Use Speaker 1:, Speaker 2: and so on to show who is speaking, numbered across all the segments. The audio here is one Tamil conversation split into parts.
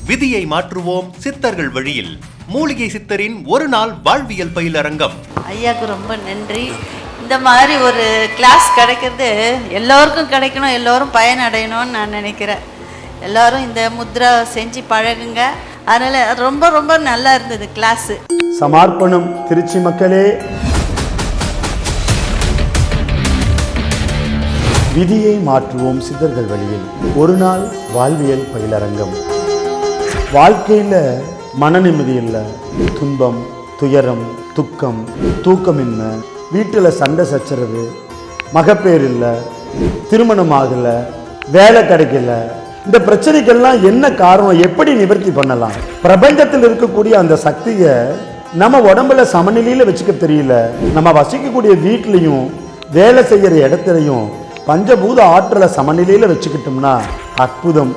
Speaker 1: விதியை மாற்றுவோம் சித்தர்கள் வழியில் மூலிகை சித்தரின் ஒரு நாள் வாழ்வியல் பயிலரங்கம்.
Speaker 2: ஐயாவுக்கு ரொம்ப நன்றி. இந்த மாதிரி ஒரு கிளாஸ் கிடைக்கிறது எல்லோருக்கும் கிடைக்கணும், எல்லோரும் பயனடையணும்னு நான் நினைக்கிறேன். எல்லோரும் இந்த முத்ரா செஞ்சு பழகுங்க. அதனால் ரொம்ப ரொம்ப நல்லா இருந்தது கிளாஸு.
Speaker 3: சமர்ப்பணம் திருச்சி மக்களே. விதியை மாற்றுவோம் சித்தர்கள் வழியில் ஒரு நாள் வாழ்வியல் பயிலரங்கம். வாழ்க்கையில் மன நிம்மதி இல்லை, துன்பம், துயரம், துக்கம், தூக்கமின்மை, வீட்டில் சண்டை சச்சரவு, மகப்பேர் இல்லை, திருமணம் ஆகலை, வேலை கிடைக்கல, இந்த பிரச்சனைக்கெல்லாம் என்ன காரணம், எப்படி நிவர்த்தி பண்ணலாம்? பிரபஞ்சத்தில் இருக்கக்கூடிய அந்த சக்தியை நம்ம உடம்புல சமநிலையில் வச்சுக்க தெரியல. நம்ம வசிக்கக்கூடிய வீட்லையும் வேலை செய்கிற இடத்துலையும் பஞ்சபூத ஆற்றலை சமநிலையில் வச்சுக்கிட்டோம்னா அற்புதம்,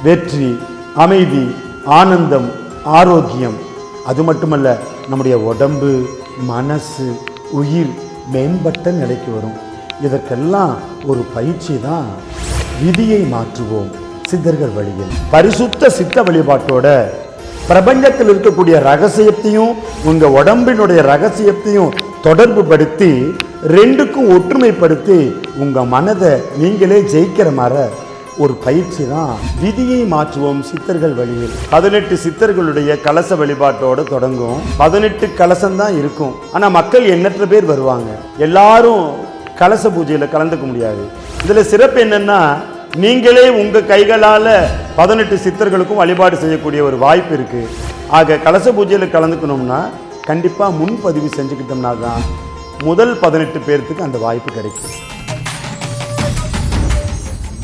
Speaker 3: வெற்றி, அமைதி, ஆனந்தம், ஆரோக்கியம், அது மட்டுமல்ல நம்முடைய உடம்பு, மனசு, உயிர் மேம்பட்ட நிலைக்கு வரும். இதற்கெல்லாம் ஒரு பயிற்சி தான் விதியை மாற்றுவோம் சித்தர்கள் வழியில். பரிசுத்த சித்த வழிபாட்டோட பிரபஞ்சத்தில் இருக்கக்கூடிய ரகசியத்தையும் உங்க உடம்பினுடைய ரகசியத்தையும் தொடர்பு படுத்தி ரெண்டுக்கும் ஒற்றுமைப்படுத்தி உங்க மனதை நீங்களே ஜெயிக்கிற மாதிரி ஒரு பயிற்சி தான் விதியை மாற்றுவோம் சித்தர்கள் வழியில். 18 சித்தர்களுடைய கலச வழிபாட்டோடு தொடங்கும். 18 கலசம்தான் இருக்கும். ஆனால் மக்கள் எண்ணற்ற பேர் வருவாங்க. எல்லாரும் கலச பூஜையில் கலந்துக்க முடியாது. இதில் சிறப்பு என்னன்னா, நீங்களே உங்கள் கைகளால் 18 சித்தர்களுக்கும் வழிபாடு செய்யக்கூடிய ஒரு வாய்ப்பு இருக்குது. ஆக கலச பூஜையில் கலந்துக்கணும்னா கண்டிப்பாக முன்பதிவு செஞ்சுக்கிட்டோம்னா தான் முதல் 18 பேர்த்துக்கு அந்த வாய்ப்பு கிடைக்கும்.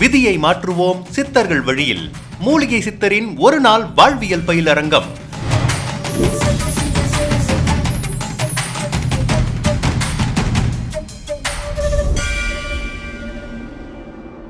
Speaker 1: விதியை மாற்றுவோம் சித்தர்கள் வழியில் மூலிகை சித்தரின் ஒரு நாள் வாழ்வியல் பயிலரங்கம்.